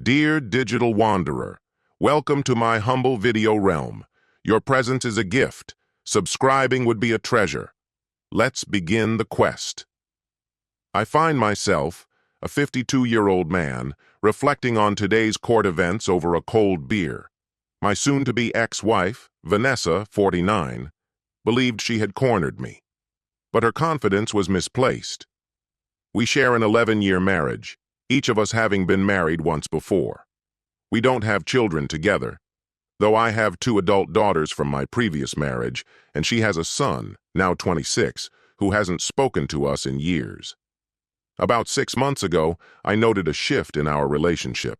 Dear Digital Wanderer, welcome to my humble video realm. Your presence is a gift. Subscribing would be a treasure. Let's begin the quest. I find myself, a 52-year-old man, reflecting on today's court events over a cold beer. My soon-to-be ex-wife, Vanessa, 49, believed she had cornered me. But her confidence was misplaced. We share an 11-year marriage, each of us having been married once before. We don't have children together, though I have 2 adult daughters from my previous marriage, and she has a son, now 26, who hasn't spoken to us in years. About 6 months ago, I noted a shift in our relationship.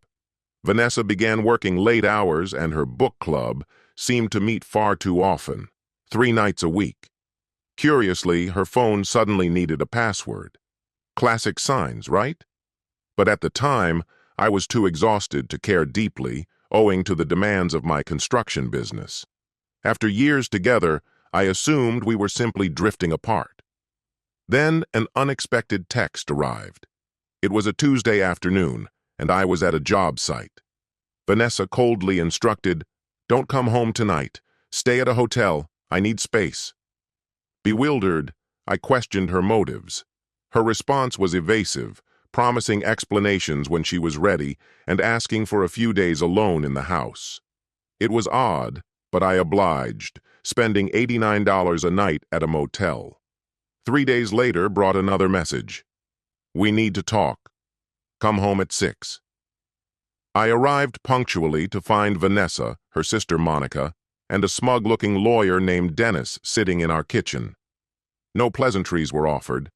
Vanessa began working late hours, and her book club seemed to meet far too often, 3 nights a week. Curiously, her phone suddenly needed a password. Classic signs, right? But at the time, I was too exhausted to care deeply, owing to the demands of my construction business. After years together, I assumed we were simply drifting apart. Then an unexpected text arrived. It was a Tuesday afternoon, and I was at a job site. Vanessa coldly instructed, "Don't come home tonight. Stay at a hotel. I need space." Bewildered, I questioned her motives. Her response was evasive, promising explanations when she was ready and asking for a few days alone in the house. It was odd, but I obliged, spending $89 a night at a motel. 3 days later brought another message. "We need to talk. Come home at 6. I arrived punctually to find Vanessa, her sister Monica, and a smug-looking lawyer named Dennis sitting in our kitchen. No pleasantries were offered.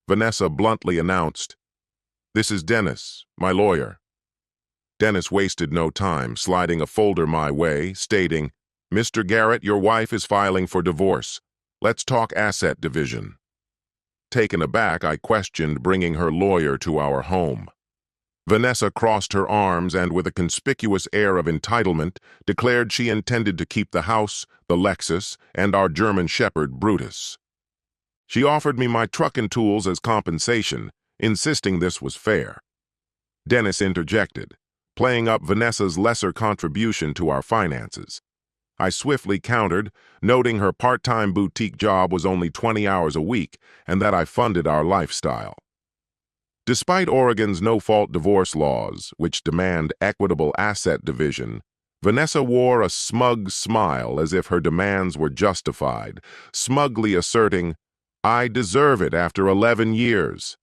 Vanessa bluntly announced, "This is Dennis, my lawyer." Dennis wasted no time, sliding a folder my way, stating, "Mr. Garrett, your wife is filing for divorce. Let's talk asset division." Taken aback, I questioned bringing her lawyer to our home. Vanessa crossed her arms and, with a conspicuous air of entitlement, declared she intended to keep the house, the Lexus, and our German Shepherd, Brutus. She offered me my truck and tools as compensation, insisting this was fair. Dennis interjected, playing up Vanessa's lesser contribution to our finances. I swiftly countered, noting her part-time boutique job was only 20 hours a week and that I funded our lifestyle. Despite Oregon's no-fault divorce laws, which demand equitable asset division, Vanessa wore a smug smile as if her demands were justified, smugly asserting, "I deserve it after 11 years.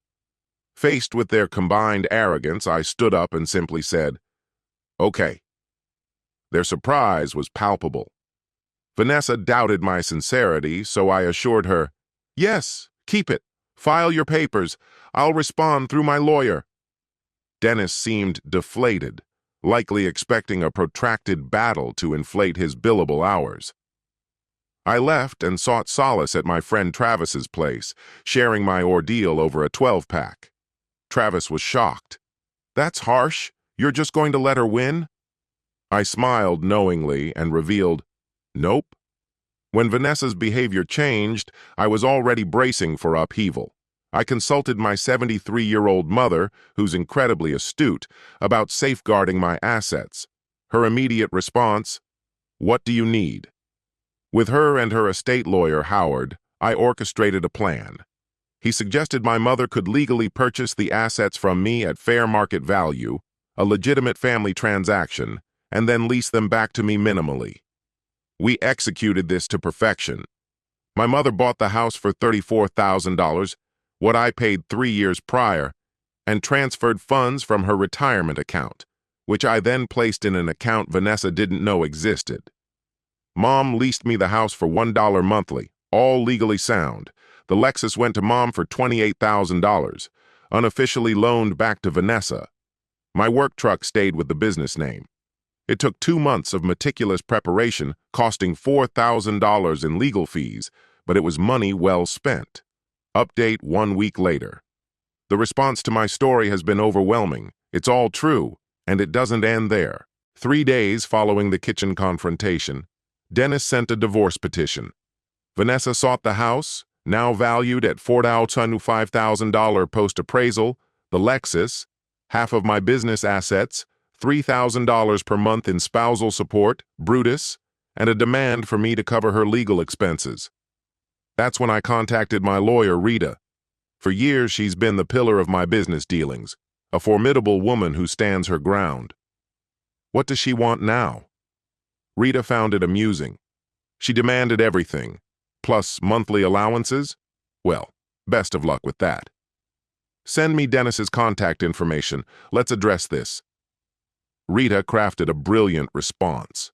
Faced with their combined arrogance, I stood up and simply said, "Okay." Their surprise was palpable. Vanessa doubted my sincerity, so I assured her, "Yes, keep it. File your papers. I'll respond through my lawyer." Dennis seemed deflated, likely expecting a protracted battle to inflate his billable hours. I left and sought solace at my friend Travis's place, sharing my ordeal over a 12-pack. Travis was shocked. "That's harsh. You're just going to let her win?" I smiled knowingly and revealed, "Nope." When Vanessa's behavior changed, I was already bracing for upheaval. I consulted my 73-year-old mother, who's incredibly astute, about safeguarding my assets. Her immediate response, "What do you need?" With her and her estate lawyer, Howard, I orchestrated a plan. He suggested my mother could legally purchase the assets from me at fair market value, a legitimate family transaction, and then lease them back to me minimally. We executed this to perfection. My mother bought the house for $34,000, what I paid 3 years prior, and transferred funds from her retirement account, which I then placed in an account Vanessa didn't know existed. Mom leased me the house for $1 monthly, all legally sound. The Lexus went to Mom for $28,000, unofficially loaned back to Vanessa. My work truck stayed with the business name. It took 2 months of meticulous preparation, costing $4,000 in legal fees, but it was money well spent. Update 1 week later. The response to my story has been overwhelming. It's all true, and it doesn't end there. 3 days following the kitchen confrontation, Dennis sent a divorce petition. Vanessa sought the house, now valued at $4,500 post-appraisal, the Lexus, half of my business assets, $3,000 per month in spousal support, Brutus, and a demand for me to cover her legal expenses. That's when I contacted my lawyer, Rita. For years, she's been the pillar of my business dealings, a formidable woman who stands her ground. What does she want now? Rita found it amusing. She demanded everything, plus monthly allowances? Well, best of luck with that. Send me Dennis's contact information. Let's address this. Rita crafted a brilliant response.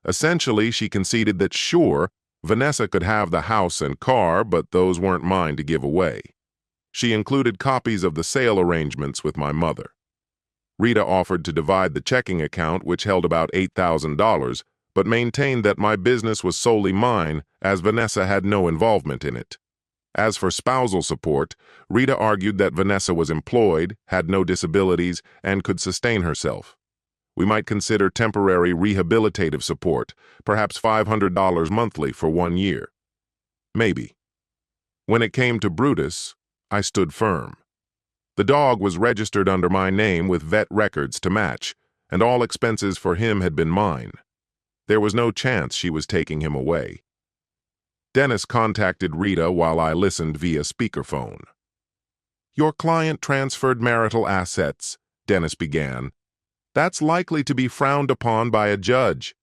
Essentially, she conceded that sure, Vanessa could have the house and car, but those weren't mine to give away. She included copies of the sale arrangements with my mother. Rita offered to divide the checking account, which held about $8,000, but maintained that my business was solely mine, as Vanessa had no involvement in it. As for spousal support, Rita argued that Vanessa was employed, had no disabilities, and could sustain herself. We might consider temporary rehabilitative support, perhaps $500 monthly for 1 year. Maybe. When it came to Brutus, I stood firm. The dog was registered under my name with vet records to match, and all expenses for him had been mine. There was no chance she was taking him away. Dennis contacted Rita while I listened via speakerphone. "Your client transferred marital assets," Dennis began. "That's likely to be frowned upon by a judge."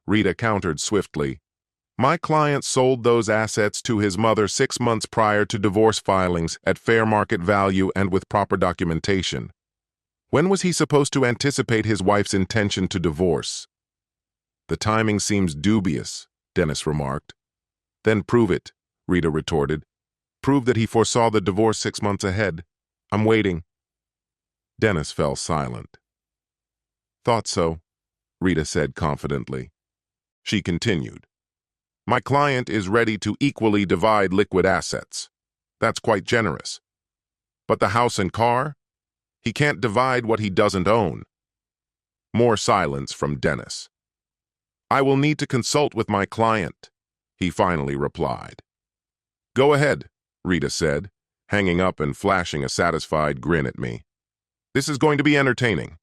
Rita countered swiftly. "My client sold those assets to his mother 6 months prior to divorce filings at fair market value and with proper documentation. When was he supposed to anticipate his wife's intention to divorce?" "The timing seems dubious," Dennis remarked. "Then prove it," Rita retorted. "Prove that he foresaw the divorce 6 months ahead. I'm waiting." Dennis fell silent. "Thought so," Rita said confidently. She continued. "My client is ready to equally divide liquid assets. That's quite generous. But the house and car? He can't divide what he doesn't own." More silence from Dennis. "I will need to consult with my client," he finally replied. "Go ahead," Rita said, hanging up and flashing a satisfied grin at me. "This is going to be entertaining."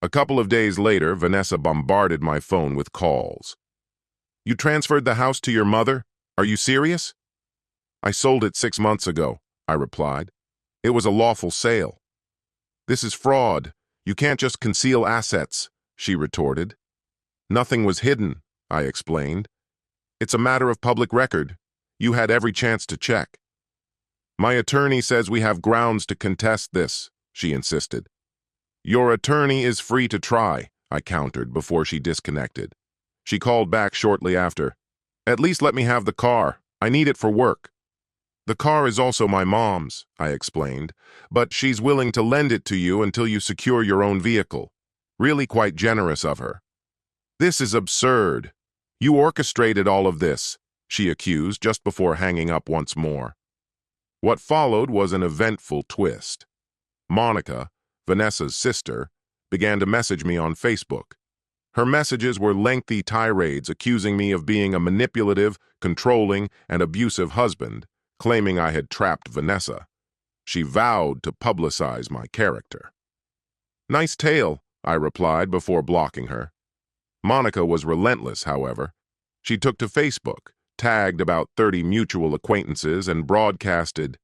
A couple of days later, Vanessa bombarded my phone with calls. "You transferred the house to your mother? Are you serious?" "I sold it 6 months ago," I replied. "It was a lawful sale." "This is fraud. You can't just conceal assets," she retorted. "Nothing was hidden," I explained. "It's a matter of public record. You had every chance to check." "My attorney says we have grounds to contest this," she insisted. "Your attorney is free to try," I countered before she disconnected. She called back shortly after. "At least let me have the car. I need it for work." "The car is also my mom's," I explained, "but she's willing to lend it to you until you secure your own vehicle. Really quite generous of her." "This is absurd. You orchestrated all of this," she accused just before hanging up once more. What followed was an eventful twist. Monica, Vanessa's sister, began to message me on Facebook. Her messages were lengthy tirades accusing me of being a manipulative, controlling, and abusive husband, claiming I had trapped Vanessa. She vowed to publicize my character. "Nice tale," I replied before blocking her. Monica was relentless, however. She took to Facebook, tagged about 30 mutual acquaintances, and broadcasted,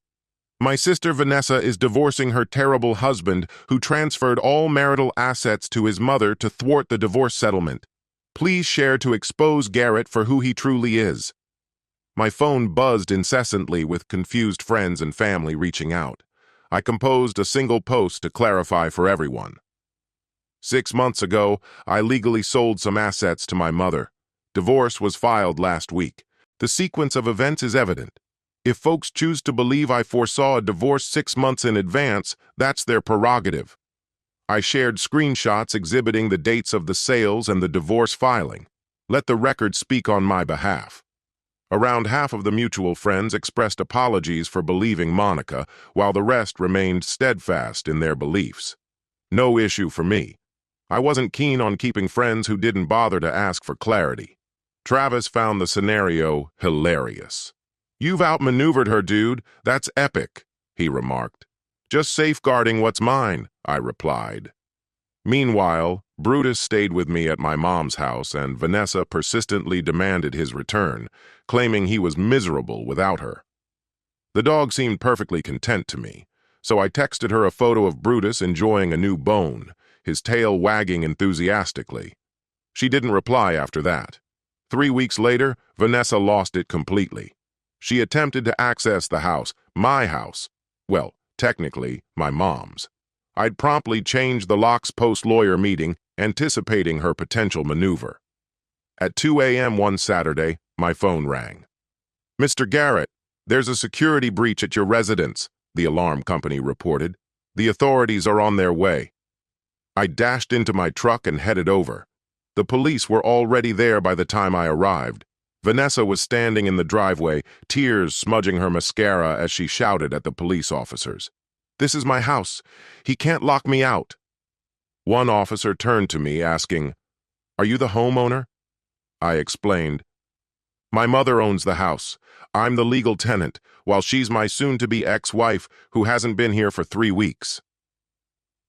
"My sister Vanessa is divorcing her terrible husband who transferred all marital assets to his mother to thwart the divorce settlement. Please share to expose Garrett for who he truly is." My phone buzzed incessantly with confused friends and family reaching out. I composed a single post to clarify for everyone. 6 months ago, I legally sold some assets to my mother. Divorce was filed last week. The sequence of events is evident. If folks choose to believe I foresaw a divorce 6 months in advance, that's their prerogative. I shared screenshots exhibiting the dates of the sales and the divorce filing. Let the record speak on my behalf. Around half of the mutual friends expressed apologies for believing Monica, while the rest remained steadfast in their beliefs. No issue for me. I wasn't keen on keeping friends who didn't bother to ask for clarity. Travis found the scenario hilarious. "You've outmaneuvered her, dude. That's epic," he remarked. "Just safeguarding what's mine," I replied. Meanwhile, Brutus stayed with me at my mom's house, and Vanessa persistently demanded his return, claiming he was miserable without her. The dog seemed perfectly content to me, so I texted her a photo of Brutus enjoying a new bone, his tail wagging enthusiastically. She didn't reply after that. 3 weeks later, Vanessa lost it completely. She attempted to access the house, my house. Well, technically, my mom's. I'd promptly changed the locks post-lawyer meeting, anticipating her potential maneuver. At 2 a.m. one Saturday, my phone rang. "Mr. Garrett, there's a security breach at your residence," the alarm company reported. "The authorities are on their way." I dashed into my truck and headed over. The police were already there by the time I arrived. Vanessa was standing in the driveway, tears smudging her mascara as she shouted at the police officers. "This is my house. He can't lock me out." One officer turned to me asking, "Are you the homeowner?" I explained, "My mother owns the house. I'm the legal tenant, while she's my soon-to-be ex-wife who hasn't been here for 3 weeks."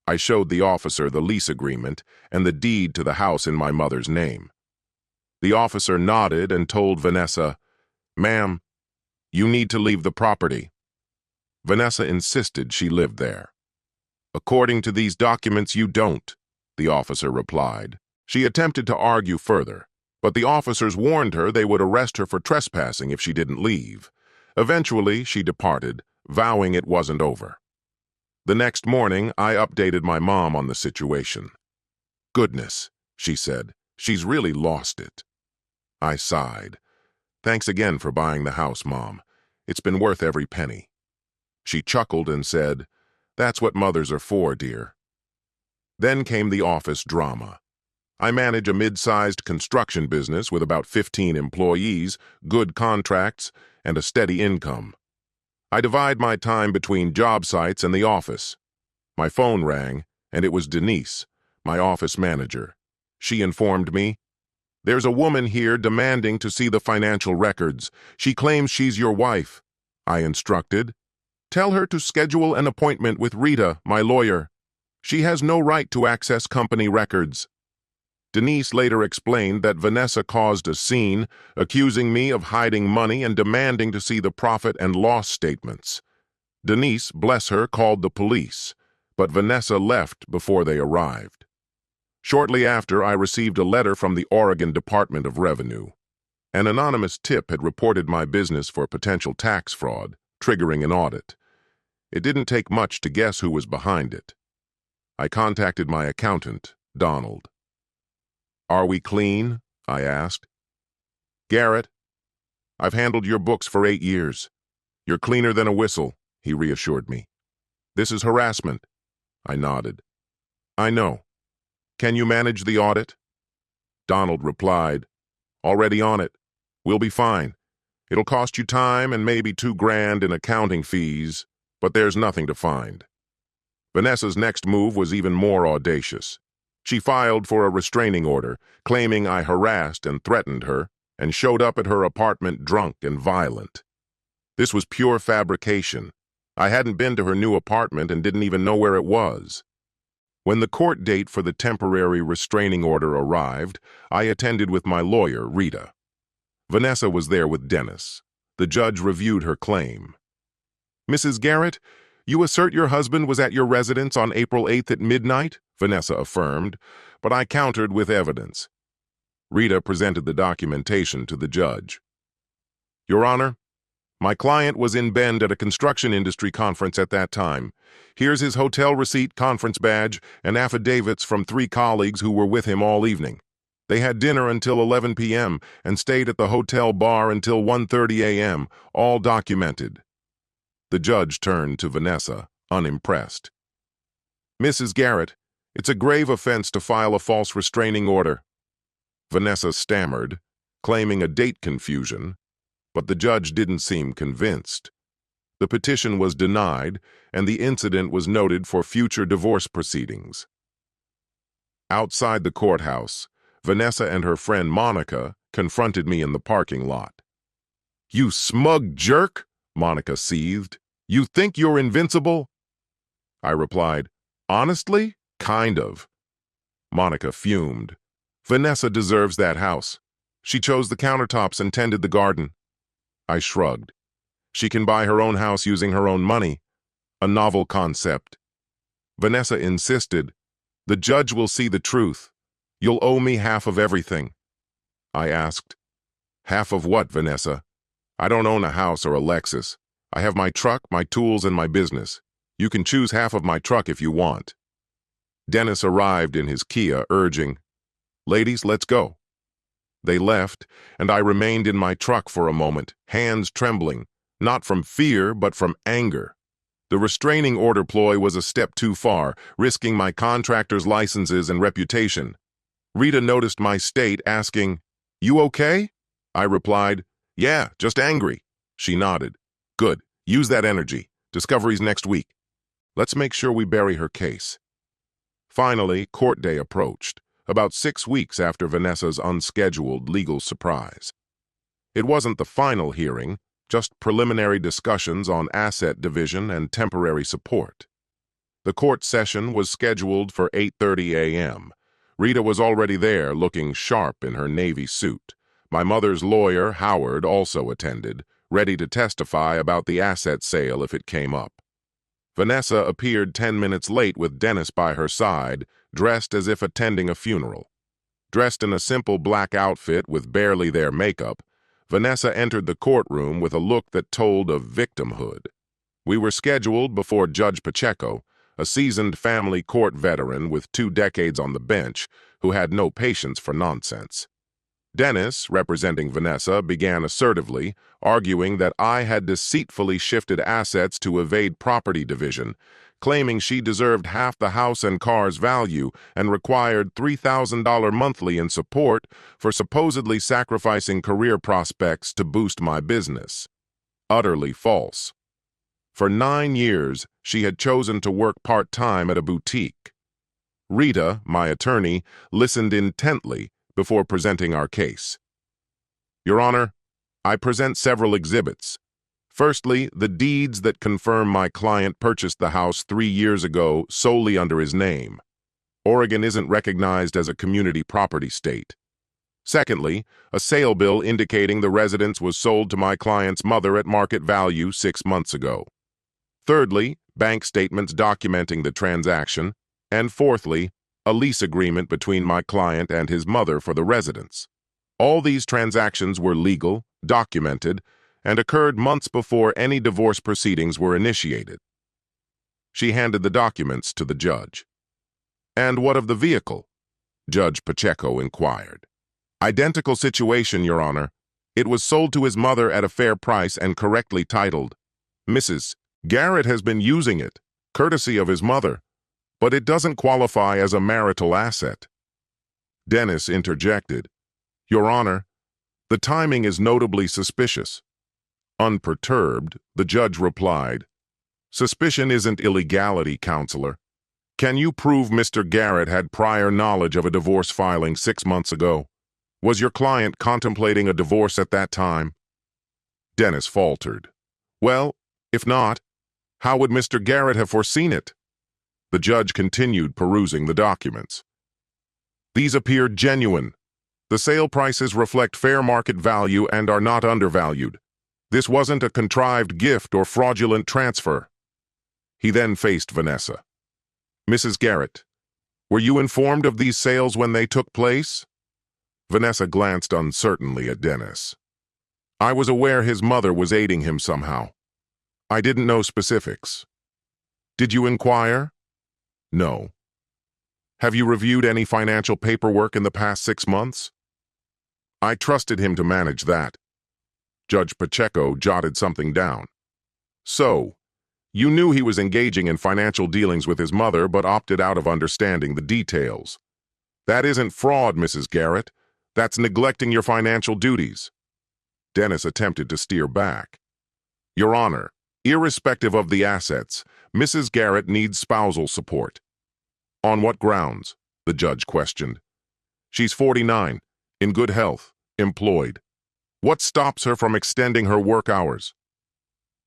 I showed the officer the lease agreement and the deed to the house in my mother's name. The officer nodded and told Vanessa, "Ma'am, you need to leave the property." Vanessa insisted she lived there. "According to these documents, you don't," the officer replied. She attempted to argue further, but the officers warned her they would arrest her for trespassing if she didn't leave. Eventually, she departed, vowing it wasn't over. The next morning, I updated my mom on the situation. "Goodness," she said, "she's really lost it." I sighed. "Thanks again for buying the house, Mom. It's been worth every penny." She chuckled and said, "That's what mothers are for, dear." Then came the office drama. I manage a mid-sized construction business with about 15 employees, good contracts, and a steady income. I divide my time between job sites and the office. My phone rang, and it was Denise, my office manager. She informed me, "There's a woman here demanding to see the financial records. She claims she's your wife." I instructed, "Tell her to schedule an appointment with Rita, my lawyer. She has no right to access company records." Denise later explained that Vanessa caused a scene, accusing me of hiding money and demanding to see the profit and loss statements. Denise, bless her, called the police, but Vanessa left before they arrived. Shortly after, I received a letter from the Oregon Department of Revenue. An anonymous tip had reported my business for potential tax fraud, triggering an audit. It didn't take much to guess who was behind it. I contacted my accountant, Donald. "Are we clean?" I asked. "Garrett, I've handled your books for 8 years. You're cleaner than a whistle," he reassured me. "This is harassment." I nodded. "I know. Can you manage the audit?" Donald replied, "Already on it. We'll be fine. It'll cost you time and maybe $2,000 in accounting fees, but there's nothing to find." Vanessa's next move was even more audacious. She filed for a restraining order, claiming I harassed and threatened her, and showed up at her apartment drunk and violent. This was pure fabrication. I hadn't been to her new apartment and didn't even know where it was. When the court date for the temporary restraining order arrived, I attended with my lawyer, Rita. Vanessa was there with Dennis. The judge reviewed her claim. "Mrs. Garrett, you assert your husband was at your residence on April 8th at midnight?" Vanessa affirmed, but I countered with evidence. Rita presented the documentation to the judge. "Your Honor, my client was in Bend at a construction industry conference at that time. Here's his hotel receipt, conference badge, and affidavits from 3 colleagues who were with him all evening. They had dinner until 11 p.m. and stayed at the hotel bar until 1:30 a.m., all documented." The judge turned to Vanessa, unimpressed. "Mrs. Garrett, it's a grave offense to file a false restraining order." Vanessa stammered, claiming a date confusion, but the judge didn't seem convinced. The petition was denied, and the incident was noted for future divorce proceedings. Outside the courthouse, Vanessa and her friend Monica confronted me in the parking lot. "You smug jerk," Monica seethed. "You think you're invincible?" I replied, "Honestly, kind of. Monica fumed. Vanessa deserves that house. She chose the countertops and tended the garden. I shrugged. She can buy her own house using her own money. A novel concept. Vanessa insisted. The judge will see the truth. You'll owe me half of everything. I asked. Half of what, Vanessa? I don't own a house or a Lexus. I have my truck, my tools, and my business. You can choose half of my truck if you want. Dennis arrived in his Kia, urging, Ladies, let's go. They left, and I remained in my truck for a moment, hands trembling, not from fear, but from anger. The restraining order ploy was a step too far, risking my contractor's licenses and reputation. Rita noticed my state, asking, You okay? I replied, Yeah, just angry. She nodded. Good. Use that energy. Discovery's next week. Let's make sure we bury her case. Finally, court day approached, about 6 weeks after Vanessa's unscheduled legal surprise. It wasn't the final hearing, just preliminary discussions on asset division and temporary support. The court session was scheduled for 8:30 a.m. Rita was already there, looking sharp in her navy suit. My mother's lawyer, Howard, also attended, ready to testify about the asset sale if it came up. Vanessa appeared 10 minutes late with Dennis by her side, dressed as if attending a funeral. Dressed in a simple black outfit with barely their makeup, Vanessa entered the courtroom with a look that told of victimhood. We were scheduled before Judge Pacheco, a seasoned family court veteran with 2 decades on the bench, who had no patience for nonsense. Dennis, representing Vanessa, began assertively, arguing that I had deceitfully shifted assets to evade property division, claiming she deserved half the house and car's value and required $3,000 monthly in support for supposedly sacrificing career prospects to boost my business. Utterly false. For 9 years, she had chosen to work part-time at a boutique. Rita, my attorney, listened intently before presenting our case. Your Honor, I present several exhibits. Firstly, the deeds that confirm my client purchased the house 3 years ago solely under his name. Oregon isn't recognized as a community property state. Secondly, a sale bill indicating the residence was sold to my client's mother at market value 6 months ago. Thirdly, bank statements documenting the transaction. And fourthly, a lease agreement between my client and his mother for the residence. All these transactions were legal, documented, and occurred months before any divorce proceedings were initiated. She handed the documents to the judge. And what of the vehicle? Judge Pacheco inquired. Identical situation, Your Honor. It was sold to his mother at a fair price and correctly titled. Mrs. Garrett has been using it, courtesy of his mother, but it doesn't qualify as a marital asset. Dennis interjected. Your Honor, the timing is notably suspicious. Unperturbed, the judge replied, Suspicion isn't illegality, Counselor. Can you prove Mr. Garrett had prior knowledge of a divorce filing 6 months ago? Was your client contemplating a divorce at that time? Dennis faltered. Well, if not, how would Mr. Garrett have foreseen it? The judge continued perusing the documents. These appear genuine. The sale prices reflect fair market value and are not undervalued. This wasn't a contrived gift or fraudulent transfer. He then faced Vanessa. Mrs. Garrett, were you informed of these sales when they took place? Vanessa glanced uncertainly at Dennis. I was aware his mother was aiding him somehow. I didn't know specifics. Did you inquire? No. Have you reviewed any financial paperwork in the past 6 months? I trusted him to manage that. Judge Pacheco jotted something down. So, you knew he was engaging in financial dealings with his mother but opted out of understanding the details. That isn't fraud, Mrs. Garrett. That's neglecting your financial duties. Dennis attempted to steer back. Your Honor, irrespective of the assets, Mrs. Garrett needs spousal support. On what grounds? The judge questioned. She's 49, in good health, employed. What stops her from extending her work hours?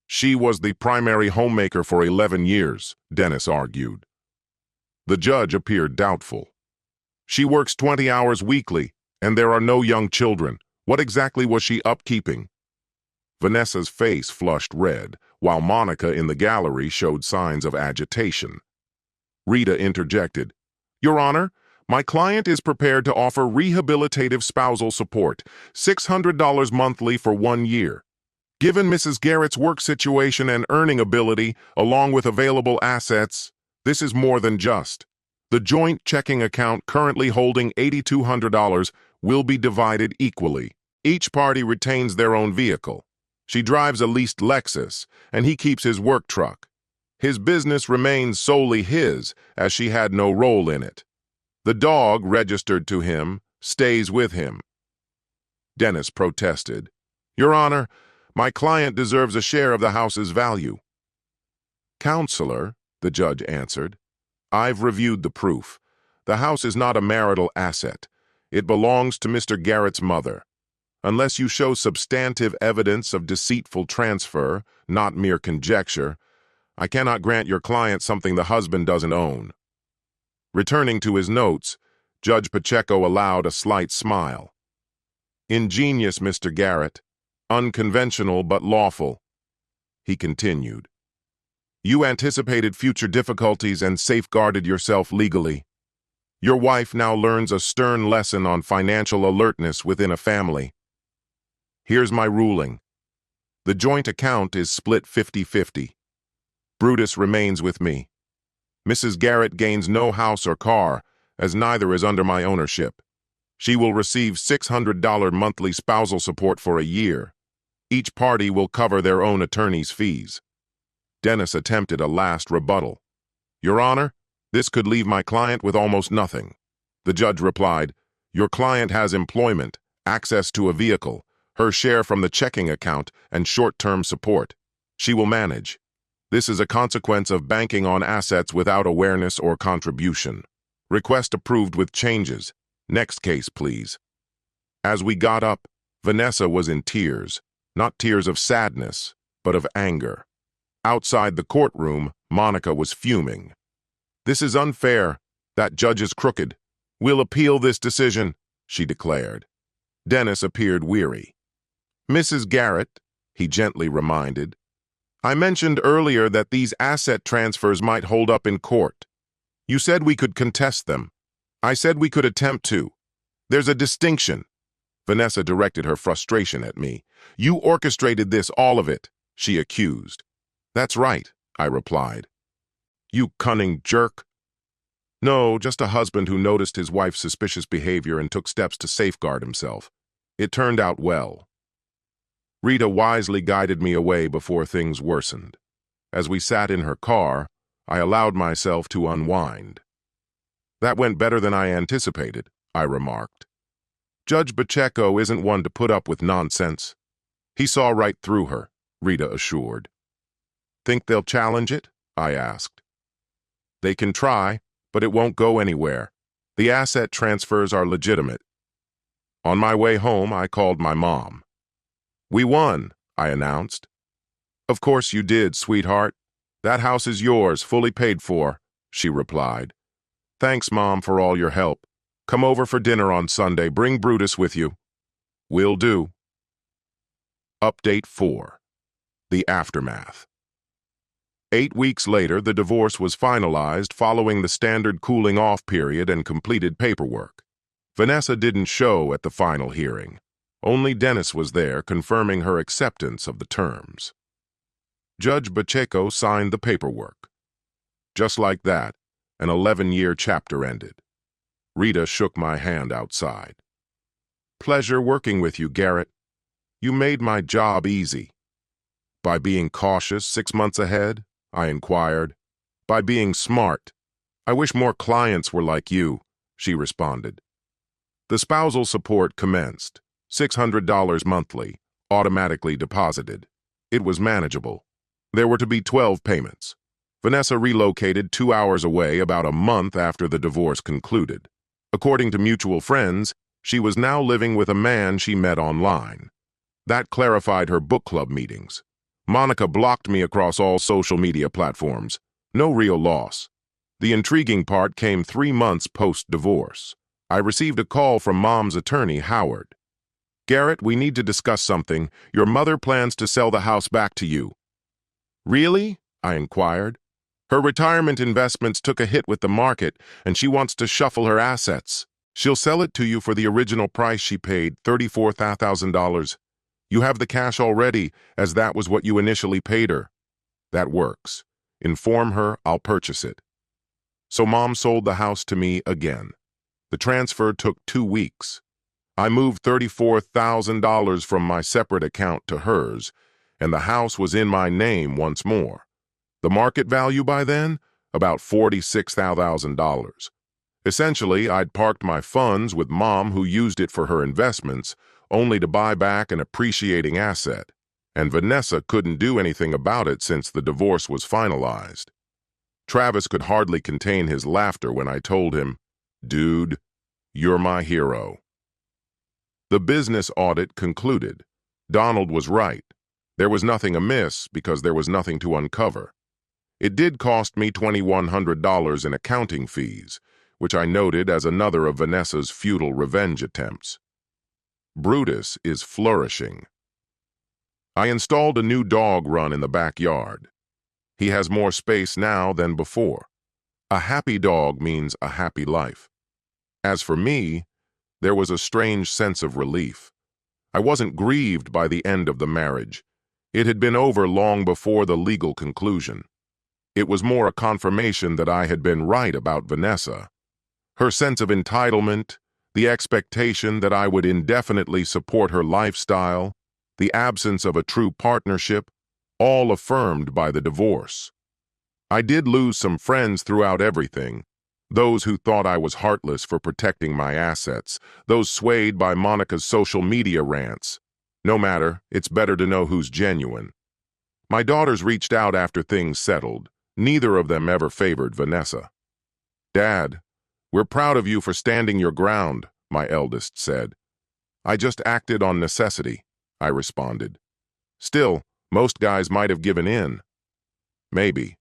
She was the primary homemaker for 11 years, Dennis argued. The judge appeared doubtful. She works 20 hours weekly, and there are no young children. What exactly was she upkeeping? Vanessa's face flushed red, while Monica in the gallery showed signs of agitation. Rita interjected. Your Honor, my client is prepared to offer rehabilitative spousal support, $600 monthly for 1 year. Given Mrs. Garrett's work situation and earning ability, along with available assets, this is more than just. The joint checking account currently holding $8,200 will be divided equally. Each party retains their own vehicle. She drives a leased Lexus, and he keeps his work truck. His business remains solely his, as she had no role in it. The dog, registered to him, stays with him. Dennis protested. Your Honor, my client deserves a share of the house's value. Counselor, the judge answered, I've reviewed the proof. The house is not a marital asset. It belongs to Mr. Garrett's mother. Unless you show substantive evidence of deceitful transfer, not mere conjecture, I cannot grant your client something the husband doesn't own. Returning to his notes, Judge Pacheco allowed a slight smile. Ingenious, Mr. Garrett. Unconventional but lawful. He continued. You anticipated future difficulties and safeguarded yourself legally. Your wife now learns a stern lesson on financial alertness within a family. Here's my ruling. The joint account is split 50-50. Brutus remains with me. Mrs. Garrett gains no house or car, as neither is under my ownership. She will receive $600 monthly spousal support for a year. Each party will cover their own attorney's fees. Dennis attempted a last rebuttal. Your Honor, this could leave my client with almost nothing. The judge replied, Your client has employment, access to a vehicle, her share from the checking account, and short-term support. She will manage. This is a consequence of banking on assets without awareness or contribution. Request approved with changes. Next case, please. As we got up, Vanessa was in tears, not tears of sadness, but of anger. Outside the courtroom, Monica was fuming. This is unfair. That judge is crooked. We'll appeal this decision, she declared. Dennis appeared weary. Mrs. Garrett, he gently reminded, I mentioned earlier that these asset transfers might hold up in court. You said we could contest them. I said we could attempt to. There's a distinction. Vanessa directed her frustration at me. You orchestrated this, all of it, she accused. That's right, I replied. You cunning jerk. No, just a husband who noticed his wife's suspicious behavior and took steps to safeguard himself. It turned out well. Rita wisely guided me away before things worsened. As we sat in her car, I allowed myself to unwind. That went better than I anticipated, I remarked. Judge Pacheco isn't one to put up with nonsense. He saw right through her, Rita assured. Think they'll challenge it? I asked. They can try, but it won't go anywhere. The asset transfers are legitimate. On my way home, I called my mom. We won, I announced. Of course you did, sweetheart. That house is yours, fully paid for, she replied. Thanks, Mom, for all your help. Come over for dinner on Sunday. Bring Brutus with you. Will do. Update 4. The Aftermath. 8 weeks later, the divorce was finalized following the standard cooling-off period and completed paperwork. Vanessa didn't show at the final hearing. Only Dennis was there, confirming her acceptance of the terms. Judge Pacheco signed the paperwork. Just like that, an 11-year chapter ended. Rita shook my hand outside. Pleasure working with you, Garrett. You made my job easy. By being cautious 6 months ahead? I inquired. By being smart. I wish more clients were like you, she responded. The spousal support commenced. $600 monthly, automatically deposited. It was manageable. There were to be 12 payments. Vanessa relocated 2 hours away about a month after the divorce concluded. According to mutual friends, she was now living with a man she met online. That clarified her book club meetings. Monica blocked me across all social media platforms. No real loss. The intriguing part came 3 months post-divorce. I received a call from Mom's attorney, Howard. "Garrett, we need to discuss something. Your mother plans to sell the house back to you." "Really?" I inquired. "Her retirement investments took a hit with the market, and she wants to shuffle her assets. She'll sell it to you for the original price she paid, $34,000. You have the cash already, as that was what you initially paid her." "That works. Inform her I'll purchase it." So Mom sold the house to me again. The transfer took 2 weeks. I moved $34,000 from my separate account to hers, and the house was in my name once more. The market value by then? About $46,000. Essentially, I'd parked my funds with Mom, who used it for her investments, only to buy back an appreciating asset. And Vanessa couldn't do anything about it since the divorce was finalized. Travis could hardly contain his laughter when I told him, "Dude, you're my hero." The business audit concluded. Donald was right. There was nothing amiss because there was nothing to uncover. It did cost me $2,100 in accounting fees, which I noted as another of Vanessa's futile revenge attempts. Brutus is flourishing. I installed a new dog run in the backyard. He has more space now than before. A happy dog means a happy life. As for me, there was a strange sense of relief. I wasn't grieved by the end of the marriage. It had been over long before the legal conclusion. It was more a confirmation that I had been right about Vanessa. Her sense of entitlement, the expectation that I would indefinitely support her lifestyle, the absence of a true partnership, all affirmed by the divorce. I did lose some friends throughout everything, those who thought I was heartless for protecting my assets, those swayed by Monica's social media rants. No matter, it's better to know who's genuine. My daughters reached out after things settled. Neither of them ever favored Vanessa. "Dad, we're proud of you for standing your ground," my eldest said. "I just acted on necessity," I responded. "Still, most guys might have given in." "Maybe.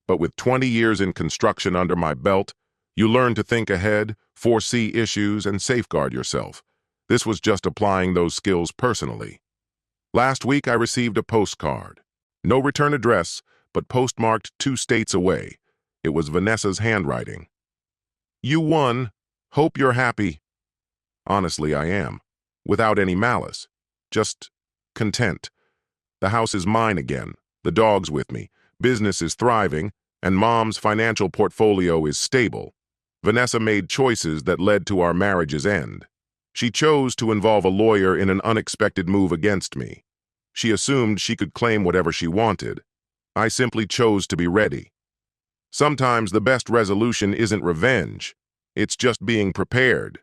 But with 20 years in construction under my belt, you learn to think ahead, foresee issues, and safeguard yourself. This was just applying those skills personally. Last week I received a postcard. No return address, but postmarked 2 states away. It was Vanessa's handwriting. "You won. Hope you're happy." Honestly, I am. Without any malice. Just content. The house is mine again. The dog's with me. Business is thriving, and Mom's financial portfolio is stable. Vanessa made choices that led to our marriage's end. She chose to involve a lawyer in an unexpected move against me. She assumed she could claim whatever she wanted. I simply chose to be ready. Sometimes the best resolution isn't revenge. It's just being prepared.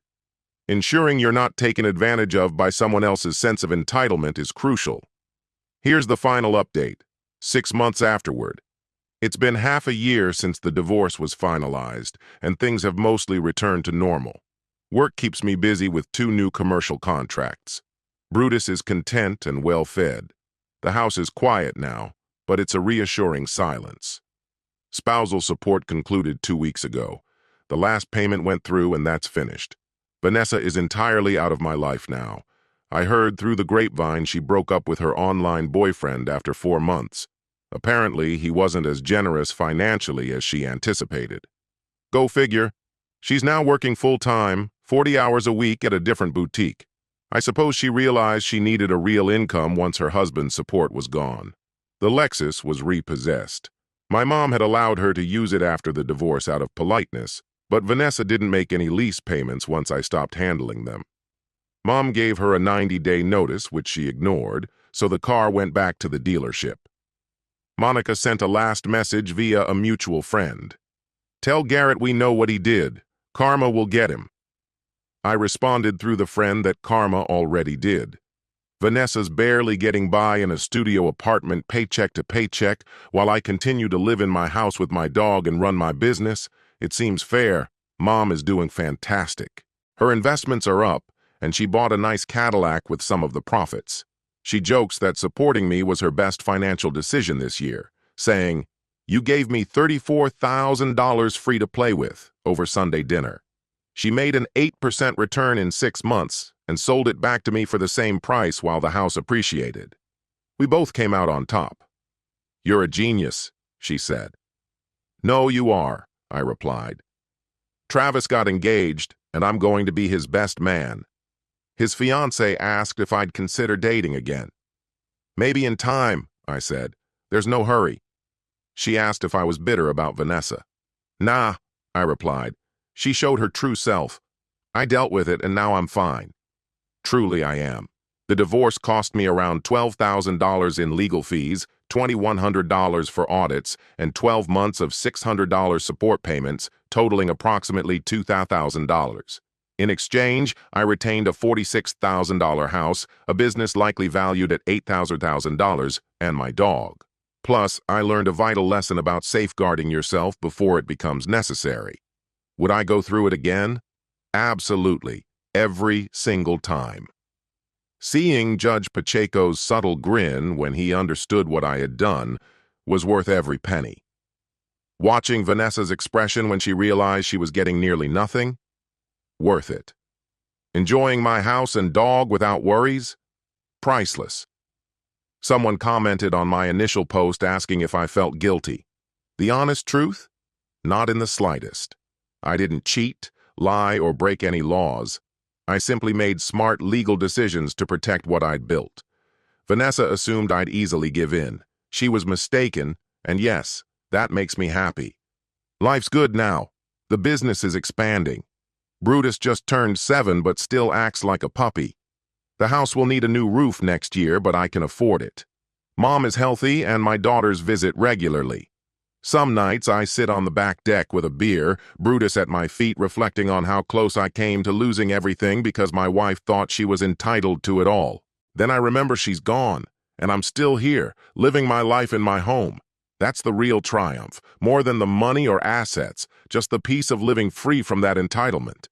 Ensuring you're not taken advantage of by someone else's sense of entitlement is crucial. Here's the final update, 6 months afterward. It's been half a year since the divorce was finalized, and things have mostly returned to normal. Work keeps me busy with 2 new commercial contracts. Brutus is content and well-fed. The house is quiet now, but it's a reassuring silence. Spousal support concluded 2 weeks ago. The last payment went through, and that's finished. Vanessa is entirely out of my life now. I heard through the grapevine she broke up with her online boyfriend after 4 months. Apparently, he wasn't as generous financially as she anticipated. Go figure. She's now working full-time, 40 hours a week at a different boutique. I suppose she realized she needed a real income once her husband's support was gone. The Lexus was repossessed. My mom had allowed her to use it after the divorce out of politeness, but Vanessa didn't make any lease payments once I stopped handling them. Mom gave her a 90-day notice, which she ignored, so the car went back to the dealership. Monica sent a last message via a mutual friend. "Tell Garrett we know what he did. Karma will get him." I responded through the friend that karma already did. Vanessa's barely getting by in a studio apartment paycheck to paycheck while I continue to live in my house with my dog and run my business. It seems fair. Mom is doing fantastic. Her investments are up, and she bought a nice Cadillac with some of the profits. She jokes that supporting me was her best financial decision this year, saying, "You gave me $34,000 free to play with over Sunday dinner." She made an 8% return in 6 months and sold it back to me for the same price while the house appreciated. We both came out on top. "You're a genius," she said. "No, you are," I replied. "Travis got engaged, and I'm going to be his best man." His fiancée asked if I'd consider dating again. "Maybe in time," I said. "There's no hurry." She asked if I was bitter about Vanessa. "Nah," I replied. "She showed her true self. I dealt with it, and now I'm fine." Truly I am. The divorce cost me around $12,000 in legal fees, $2,100 for audits, and 12 months of $600 support payments, totaling approximately $2,000. In exchange, I retained a $46,000 house, a business likely valued at $8,000, and my dog. Plus, I learned a vital lesson about safeguarding yourself before it becomes necessary. Would I go through it again? Absolutely, every single time. Seeing Judge Pacheco's subtle grin when he understood what I had done was worth every penny. Watching Vanessa's expression when she realized she was getting nearly nothing? Worth it. Enjoying my house and dog without worries? Priceless. Someone commented on my initial post asking if I felt guilty. The honest truth? Not in the slightest. I didn't cheat, lie, or break any laws. I simply made smart legal decisions to protect what I'd built. Vanessa assumed I'd easily give in. She was mistaken, and yes, that makes me happy. Life's good now. The business is expanding. Brutus just turned 7 but still acts like a puppy. The house will need a new roof next year, but I can afford it. Mom is healthy and my daughters visit regularly. Some nights I sit on the back deck with a beer, Brutus at my feet, reflecting on how close I came to losing everything because my wife thought she was entitled to it all. Then I remember she's gone, and I'm still here, living my life in my home. That's the real triumph, more than the money or assets, just the peace of living free from that entitlement.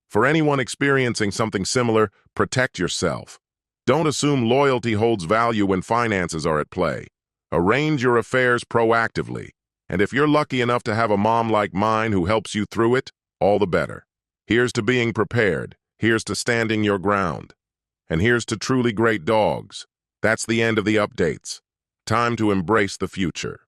For anyone experiencing something similar, protect yourself. Don't assume loyalty holds value when finances are at play. Arrange your affairs proactively. And if you're lucky enough to have a mom like mine who helps you through it, all the better. Here's to being prepared. Here's to standing your ground. And here's to truly great dogs. That's the end of the updates. Time to embrace the future.